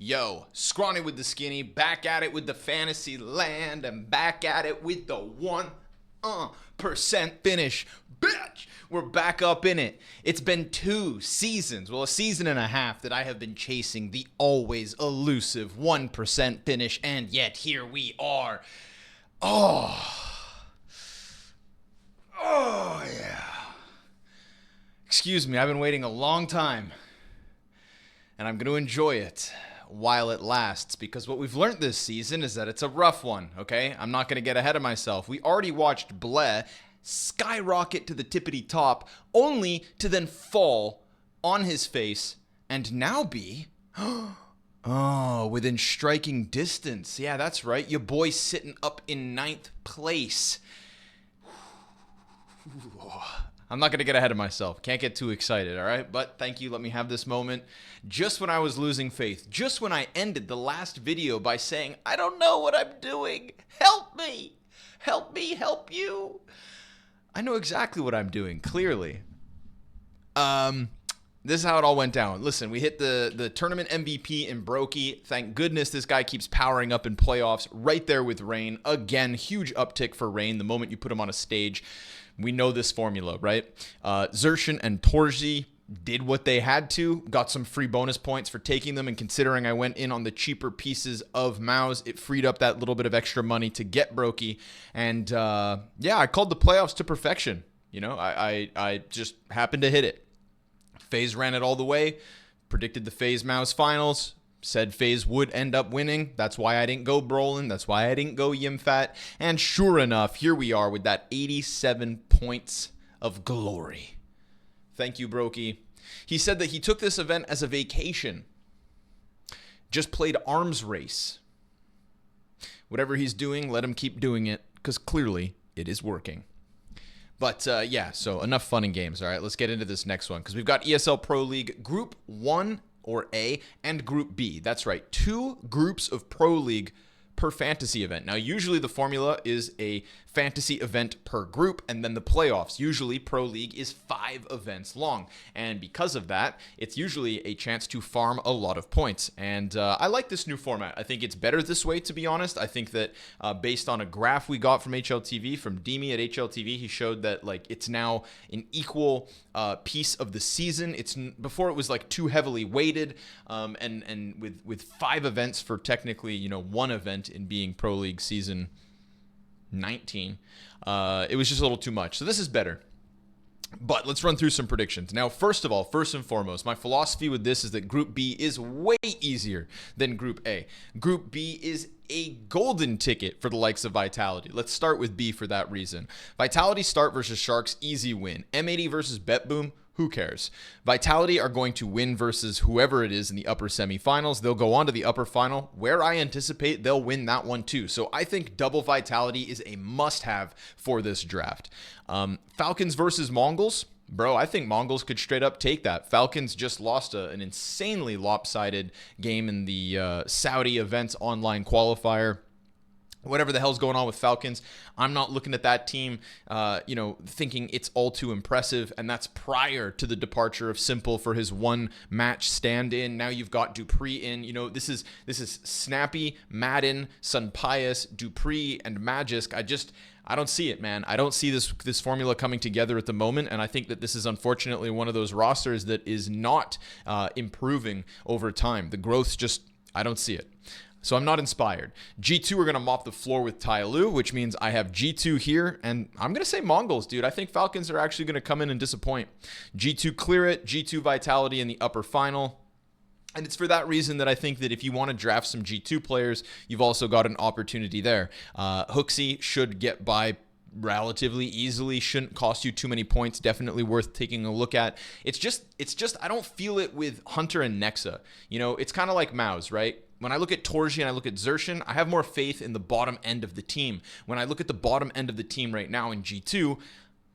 Yo, Scrawny with the skinny, back at it with the fantasy land, and back at it with the 1% finish. Bitch! We're back up in it. It's been 2 seasons, well, a season and a half that I have been chasing the always elusive 1% finish, and yet here we are. Oh, yeah. Excuse me, I've been waiting a long time, and I'm going to enjoy it while it lasts, because what we've learned this season is that it's a rough one, okay? I'm not going to get ahead of myself. We already watched Bleh skyrocket to the tippity top, only to then fall on his face and now be within striking distance. Yeah, that's right. Your boy's sitting up in 9th place. I'm not going to get ahead of myself. Can't get too excited, all right? But thank you. Let me have this moment. Just when I was losing faith, just when I ended the last video by saying, I don't know what I'm doing. Help me. Help me help you. I know exactly what I'm doing, clearly. This is how it all went down. Listen, we hit the tournament MVP in Brokey. Thank goodness this guy keeps powering up in playoffs. Right there with Rain. Again, huge uptick for Rain the moment you put him on a stage. We know this formula, right? Xerxin and Torzi did what they had to, got some free bonus points for taking them, and considering I went in on the cheaper pieces of Maus, it freed up that little bit of extra money to get Brokey. And yeah, I called the playoffs to perfection. You know, I just happened to hit it. FaZe ran it all the way, predicted the FaZe Maus finals, said FaZe would end up winning. That's why I didn't go Brolin. That's why I didn't go Yimfat. And sure enough, here we are with that 87 points of glory. Thank you, Brokey. He said that he took this event as a vacation. Just played arms race. Whatever he's doing, let him keep doing it, because clearly it is working. But yeah, so enough fun and games. All right, let's get into this next one, because we've got ESL Pro League Group 1 or A and Group B. That's right, 2 groups of Pro League per fantasy event. Now, usually the formula is a fantasy event per group, and then the playoffs. Usually Pro League is 5 events long, and because of that, it's usually a chance to farm a lot of points. And I like this new format. I think it's better this way, to be honest. I think that based on a graph we got from HLTV, from Demi at HLTV, he showed that like it's now an equal piece of the season. It's before it was like too heavily weighted, and with 5 events for technically, you know, 1 event in being Pro League season 19, it was just a little too much. So this is better. But let's run through some predictions. Now, first of all, first and foremost, my philosophy with this is that Group B is way easier than Group A. Group B is a golden ticket for the likes of Vitality. Let's start with B for that reason. Vitality start versus Sharks, easy win. M80 versus BetBoom, who cares? Vitality are going to win versus whoever it is in the upper semifinals. They'll go on to the upper final, where I anticipate they'll win that one too. So I think double Vitality is a must-have for this draft. Falcons versus Mongols. Bro, I think Mongols could straight up take that. Falcons just lost an insanely lopsided game in the Saudi Events online qualifier. Whatever the hell's going on with Falcons, I'm not looking at that team, thinking it's all too impressive, and that's prior to the departure of Simple for his 1-match stand-in. Now you've got Dupree in. You know, this is Snappy, Madden, Sunpius, Dupree, and Magisk. I don't see it, man. I don't see this formula coming together at the moment, and I think that this is unfortunately one of those rosters that is not improving over time. The growth's just, I don't see it. So I'm not inspired. G2 are going to mop the floor with Tyloo, which means I have G2 here, and I'm going to say Mongols, dude. I think Falcons are actually going to come in and disappoint. G2 clear it, G2 Vitality in the upper final. And it's for that reason that I think that if you want to draft some G2 players, you've also got an opportunity there. Hooksy should get by relatively easily, shouldn't cost you too many points, definitely worth taking a look at. It's just I don't feel it with Hunter and Nexa. You know, it's kind of like Maus, right? When I look at Torji and I look at Xerxin, I have more faith in the bottom end of the team. When I look at the bottom end of the team right now in G2,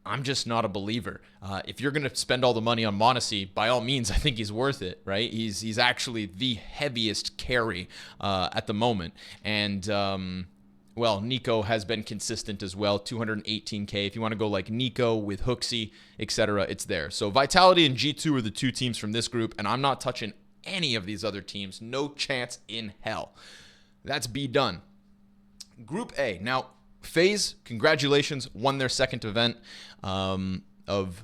I'm just not a believer. If you're going to spend all the money on Monacy, by all means, I think he's worth it, right? He's actually the heaviest carry at the moment. And well, Nico has been consistent as well, 218K. If you want to go like Nico with Hooksy, etc., it's there. So Vitality and G2 are the 2 teams from this group, and I'm not touching any of these other teams. No chance in hell. That's B done. Group A. Now, FaZe, congratulations, won their second event of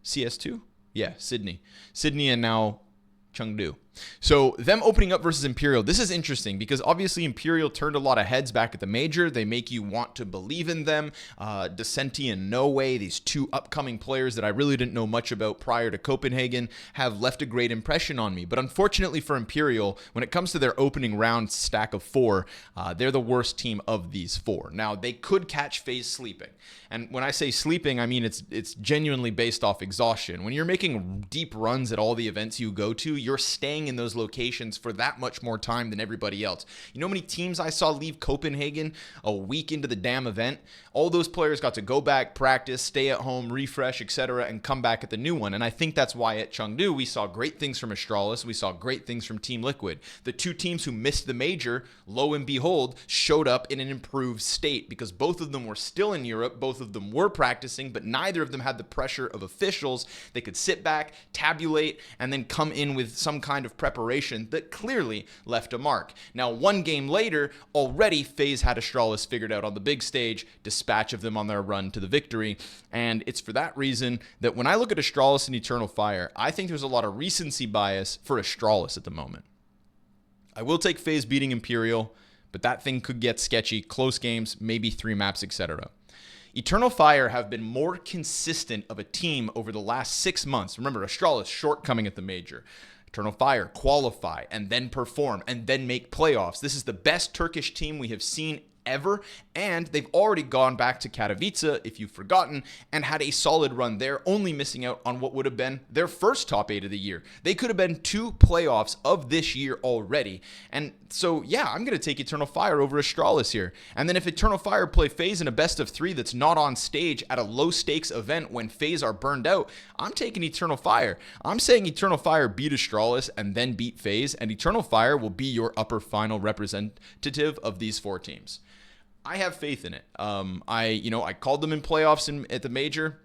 CS2? Yeah, Sydney. Sydney and now Chengdu. So them opening up versus Imperial, this is interesting because obviously Imperial turned a lot of heads back at the major. They make you want to believe in them. Decenti and No Way, these two upcoming players that I really didn't know much about prior to Copenhagen, have left a great impression on me. But unfortunately for Imperial, when it comes to their opening round stack of 4, they're the worst team of these 4. Now, they could catch FaZe sleeping. And when I say sleeping, I mean it's genuinely based off exhaustion. When you're making deep runs at all the events you go to, you're staying in those locations for that much more time than everybody else. You know how many teams I saw leave Copenhagen a week into the damn event? All those players got to go back, practice, stay at home, refresh, etc., and come back at the new one. And I think that's why at Chengdu we saw great things from Astralis, we saw great things from Team Liquid. The two teams who missed the major, lo and behold, showed up in an improved state because both of them were still in Europe, both of them were practicing, but neither of them had the pressure of officials. They could sit back, tabulate, and then come in with some kind of preparation that clearly left a mark. Now, one game later, already FaZe had Astralis figured out on the big stage, dispatch of them on their run to the victory, and it's for that reason that when I look at Astralis and Eternal Fire, I think there's a lot of recency bias for Astralis at the moment. I will take FaZe beating Imperial, but that thing could get sketchy, close games, maybe 3 maps, etc. Eternal Fire have been more consistent of a team over the last 6 months. Remember, Astralis shortcoming at the major. Eternal Fire qualify and then perform and then make playoffs. This is the best Turkish team we have seen ever, and they've already gone back to Katowice, if you've forgotten, and had a solid run there, only missing out on what would have been their first top 8 of the year. They could have been 2 playoffs of this year already, and so yeah, I'm going to take Eternal Fire over Astralis here. And then if Eternal Fire play FaZe in a best of 3 that's not on stage at a low stakes event when FaZe are burned out, I'm taking Eternal Fire. I'm saying Eternal Fire beat Astralis and then beat FaZe, and Eternal Fire will be your upper final representative of these 4 teams. I have faith in it. I called them in playoffs at the major.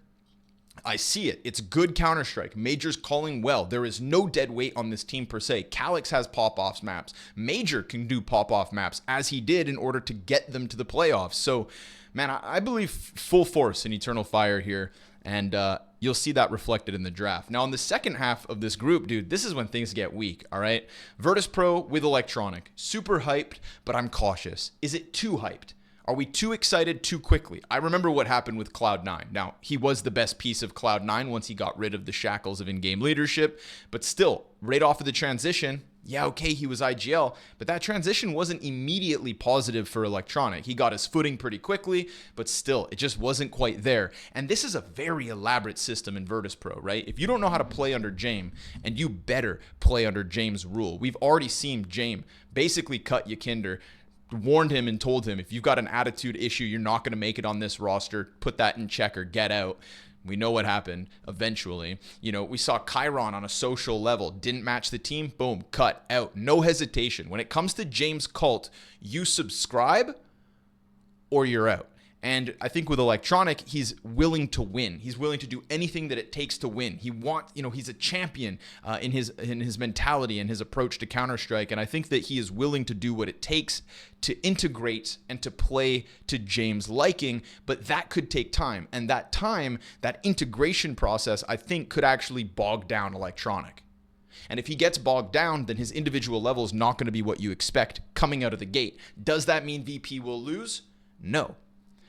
I see it. It's good Counter-Strike. Major's calling well. There is no dead weight on this team per se. Calyx has pop-offs maps. Major can do pop-off maps, as he did in order to get them to the playoffs. So, man, I believe full force in Eternal Fire here, and you'll see that reflected in the draft. Now, in the second half of this group, dude, this is when things get weak, all right? Virtus Pro with Electronic. Super hyped, but I'm cautious. Is it too hyped? Are we too excited too quickly? I remember what happened with Cloud9. Now, he was the best piece of Cloud9 once he got rid of the shackles of in-game leadership, but still, right off of the transition, yeah, okay, he was IGL, but that transition wasn't immediately positive for Electronic. He got his footing pretty quickly, but still, it just wasn't quite there. And this is a very elaborate system in Virtus Pro, right? If you don't know how to play under Jame, and you better play under Jame's rule. We've already seen Jame basically cut Yakinder, warned him and told him, if you've got an attitude issue, you're not going to make it on this roster. Put that in check or get out. We know what happened eventually. We saw Chiron on a social level. Didn't match the team. Boom. Cut. Out. No hesitation. When it comes to James Cult, you subscribe or you're out. And I think with Electronic, he's willing to win. He's willing to do anything that it takes to win. He's a champion in his mentality and his approach to Counter-Strike. And I think that he is willing to do what it takes to integrate and to play to James' liking. But that could take time. And that integration process, I think, could actually bog down Electronic. And if he gets bogged down, then his individual level is not going to be what you expect coming out of the gate. Does that mean VP will lose? No.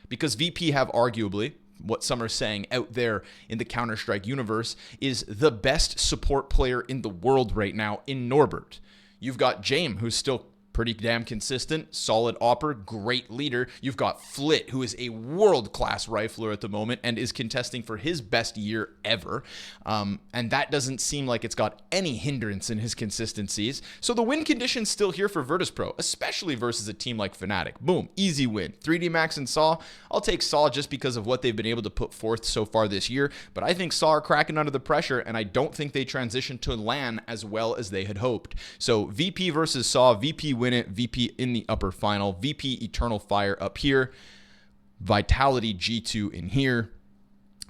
Because VP have arguably, what some are saying out there in the Counter-Strike universe, is the best support player in the world right now in Norbert. You've got Jame, who's still pretty damn consistent, solid opper, great leader. You've got Flit, who is a world-class rifler at the moment and is contesting for his best year ever. And that doesn't seem like it's got any hindrance in his consistencies. So the win condition's still here for Virtus Pro, especially versus a team like Fnatic. Boom, easy win. 3D Max and Saw. I'll take Saw just because of what they've been able to put forth so far this year, but I think Saw are cracking under the pressure, and I don't think they transitioned to LAN as well as they had hoped. So VP versus Saw, VP win it, VP in the upper final, VP Eternal Fire up here, Vitality G2 in here.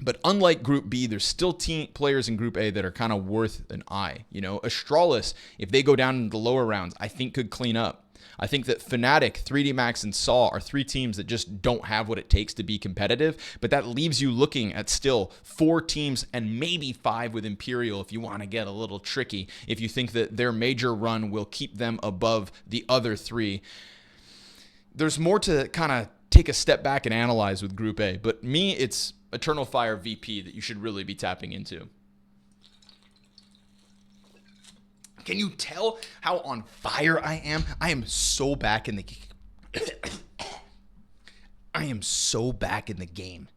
But unlike Group B, there's still team players in Group A that are kind of worth an eye. You know, Astralis, if they go down into the lower rounds, I think could clean up. I think that Fnatic, 3D Max, and Saw are 3 teams that just don't have what it takes to be competitive, but that leaves you looking at still 4 teams and maybe 5 with Imperial if you want to get a little tricky, if you think that their major run will keep them above the other 3. There's more to kind of take a step back and analyze with Group A, but me, it's Eternal Fire VP that you should really be tapping into. Can you tell how on fire I am? I am so back in the I am so back in the game.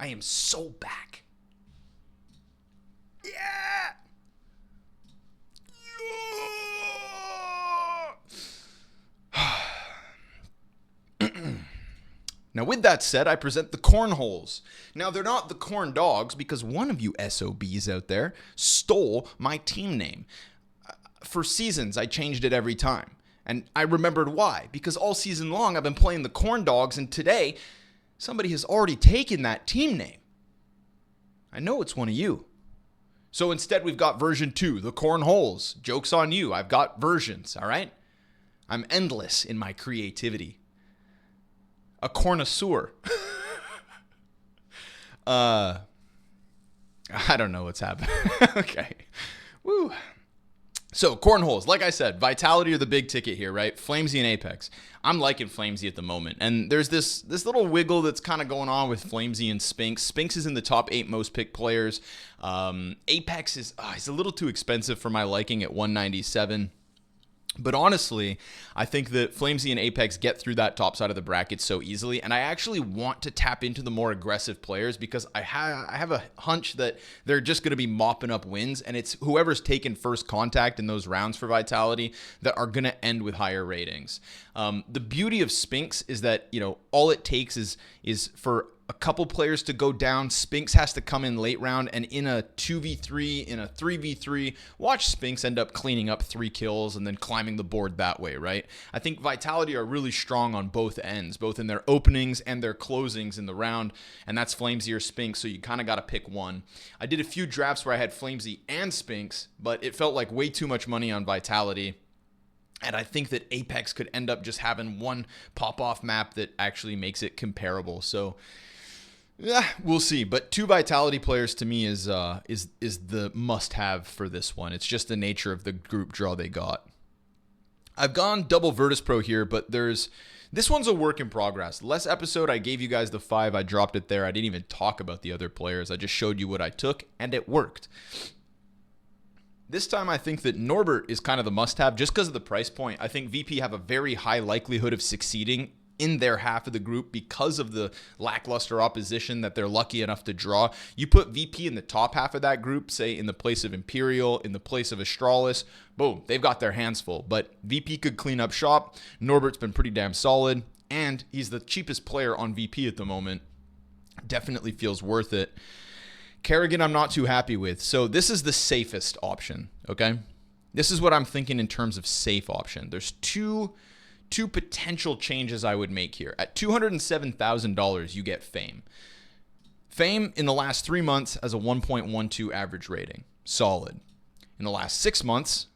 I am so back. Yeah. Now, with that said, I present the cornholes. Now, they're not the corn dogs because one of you SOBs out there stole my team name. For seasons, I changed it every time. And I remembered why. Because all season long, I've been playing the Corn Dogs, and today, somebody has already taken that team name. I know it's one of you. So instead, we've got version 2, the Cornholes. Joke's on you. I've got versions, all right? I'm endless in my creativity. A cornosaur. I don't know what's happening. Okay. Woo. So, cornholes, like I said, Vitality are the big ticket here, right? Flamesy and Apex. I'm liking Flamesy at the moment. And there's this little wiggle that's kind of going on with Flamesy and Spinks. Spinks is in the top 8 most picked players. Apex is he's a little too expensive for my liking at 197. But honestly, I think that Flamesy and Apex get through that top side of the bracket so easily, and I actually want to tap into the more aggressive players because I have a hunch that they're just going to be mopping up wins, and it's whoever's taken first contact in those rounds for Vitality that are going to end with higher ratings. The beauty of Spinks is that, you know, all it takes is for a couple players to go down. Spinks has to come in late round, and in a 2v3, in a 3v3, watch Spinks end up cleaning up 3 kills and then climbing the board that way, right? I think Vitality are really strong on both ends, both in their openings and their closings in the round, and that's Flamesy or Spinks, so you kind of got to pick one. I did a few drafts where I had Flamesy and Spinks, but it felt like way too much money on Vitality. And I think that Apex could end up just having one pop-off map that actually makes it comparable. So, yeah, we'll see. But 2 Vitality players to me is the must-have for this one. It's just the nature of the group draw they got. I've gone double Virtus Pro here, but this one's a work in progress. Last episode, I gave you guys the 5. I dropped it there. I didn't even talk about the other players. I just showed you what I took, and it worked. This time, I think that Norbert is kind of the must-have just because of the price point. I think VP have a very high likelihood of succeeding in their half of the group because of the lackluster opposition that they're lucky enough to draw. You put VP in the top half of that group, say in the place of Imperial, in the place of Astralis, boom, they've got their hands full. But VP could clean up shop. Norbert's been pretty damn solid, and he's the cheapest player on VP at the moment. Definitely feels worth it. Kerrigan, I'm not too happy with. So this is the safest option, okay? This is what I'm thinking in terms of safe option. There's two potential changes I would make here. At $207,000, you get Fame. Fame in the last 3 months has a 1.12 average rating. Solid. In the last 6 months,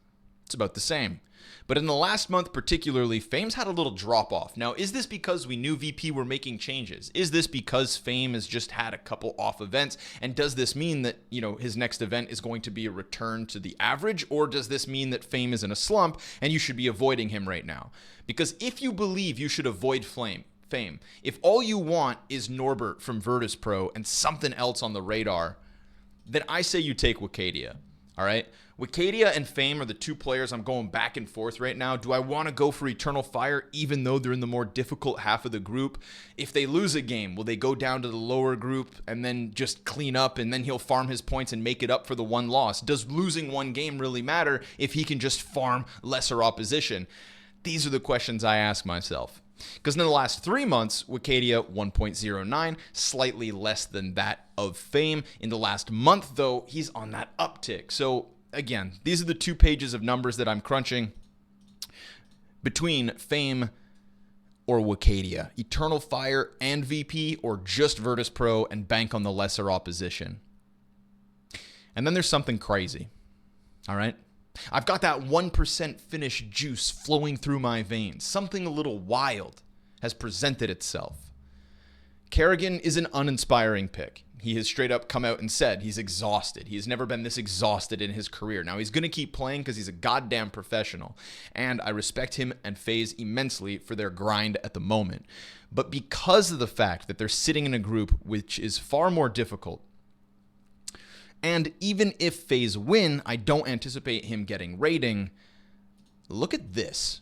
it's about the same. But in the last month particularly, Fame's had a little drop off. Now, is this because we knew VP were making changes? Is this because Fame has just had a couple off events? And does this mean that, you know, his next event is going to be a return to the average? Or does this mean that Fame is in a slump and you should be avoiding him right now? Because if you believe you should avoid Fame, if all you want is Norbert from Virtus Pro and something else on the radar, then I say you take Wicadia. All right? Wicadia and Fame are the 2 players I'm going back and forth right now. Do I want to go for Eternal Fire even though they're in the more difficult half of the group? If they lose a game, will they go down to the lower group and then just clean up and then he'll farm his points and make it up for the 1 loss? Does losing 1 game really matter if he can just farm lesser opposition? These are the questions I ask myself. Because in the last 3 months, Wicadia 1.09, slightly less than that of Fame. In the last month, though, he's on that uptick. So, again, these are the 2 pages of numbers that I'm crunching between Fame or Wicadia? Eternal Fire and VP, or just Virtus Pro and bank on the lesser opposition? And then there's something crazy, all right? I've got that 1% finish juice flowing through my veins. Something a little wild has presented itself. Kerrigan is an uninspiring pick. He has straight up come out and said he's exhausted. He's never been this exhausted in his career. Now, he's going to keep playing because he's a goddamn professional. And I respect him and FaZe immensely for their grind at the moment. But because of the fact that they're sitting in a group which is far more difficult, and even if FaZe win, I don't anticipate him getting rating. Look at this.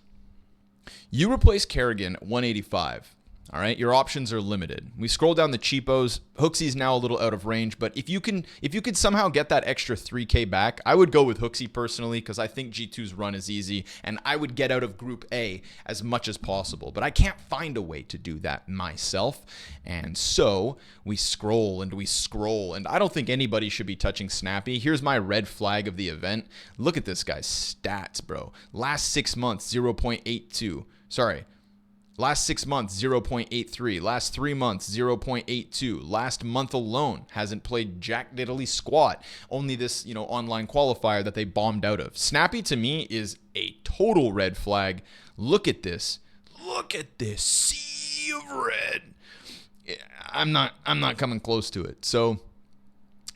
You replace Kerrigan at 185. All right, your options are limited. We scroll down the cheapos. Hooksy's now a little out of range, but if you could somehow get that extra 3K back, I would go with Hooksy personally because I think G2's run is easy, and I would get out of Group A as much as possible. But I can't find a way to do that myself, and so we scroll, and I don't think anybody should be touching Snappy. Here's my red flag of the event. Look at this guy's stats, bro. Last 6 months, 0.82. Sorry. Last 6 months, 0.83. Last 3 months, 0.82. Last month alone, hasn't played jack diddly squat. Only this, online qualifier that they bombed out of. Snappy to me is a total red flag. Look at this. Look at this sea of red. I'm not coming close to it. So,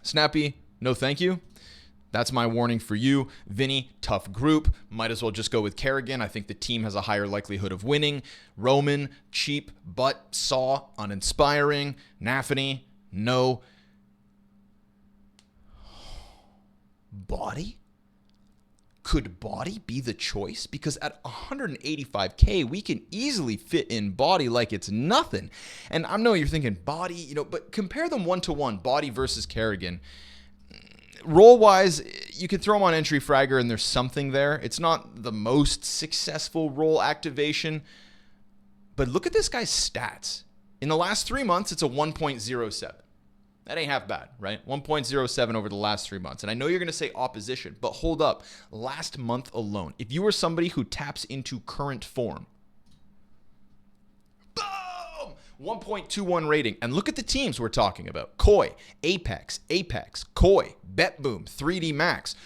Snappy, no thank you. That's my warning for you. Vinny, tough group. Might as well just go with Kerrigan. I think the team has a higher likelihood of winning. Roman, cheap, but Saw, uninspiring. Nafany, no. Body? Could Body be the choice? Because at 185K, we can easily fit in Body like it's nothing. And I know you're thinking Body, but compare them one-to-one, Body versus Kerrigan. Role-wise, you could throw him on entry fragger and there's something there. It's not the most successful role activation, but look at this guy's stats. In the last 3 months, it's a 1.07. That ain't half bad, right? 1.07 over the last 3 months. And I know you're going to say opposition, but hold up. Last month alone, if you were somebody who taps into current form, 1.21 rating. And look at the teams we're talking about. Koi, Apex, Koi, BetBoom, 3D Max.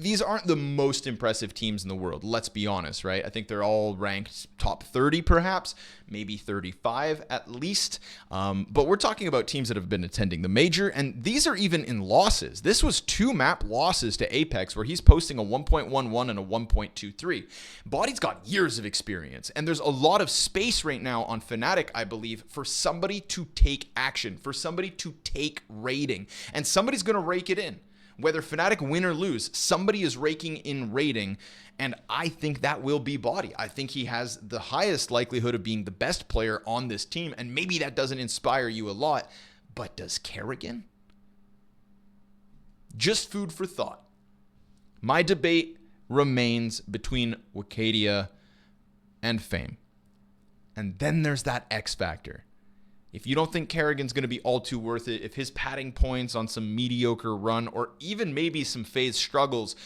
These aren't the most impressive teams in the world, let's be honest, right? I think they're all ranked top 30 perhaps, maybe 35 at least. But we're talking about teams that have been attending the major, and these are even in losses. This was 2 map losses to Apex where he's posting a 1.11 and a 1.23. Body's got years of experience, and there's a lot of space right now on Fnatic, I believe, for somebody to take action, for somebody to take rating, and somebody's going to rake it in. Whether Fnatic win or lose, somebody is raking in rating, and I think that will be Body. I think he has the highest likelihood of being the best player on this team, and maybe that doesn't inspire you a lot, but does Kerrigan? Just food for thought. My debate remains between Wicadia and Fame. And then there's that X factor. If you don't think Kerrigan's going to be all too worth it, if his padding points on some mediocre run or even maybe some FaZe struggles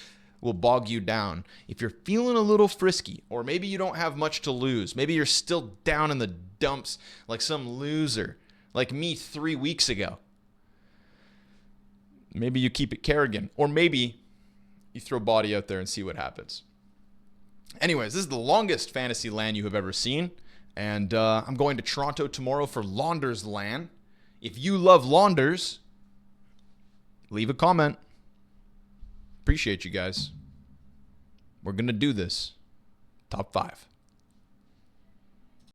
will bog you down, if you're feeling a little frisky or maybe you don't have much to lose, maybe you're still down in the dumps like some loser like me 3 weeks ago, maybe you keep it Kerrigan, or maybe you throw Body out there and see what happens. Anyways, this is the longest fantasy LAN you have ever seen. And I'm going to Toronto tomorrow for Launders LAN. If you love Launders, leave a comment. Appreciate you guys. We're going to do this. Top 5.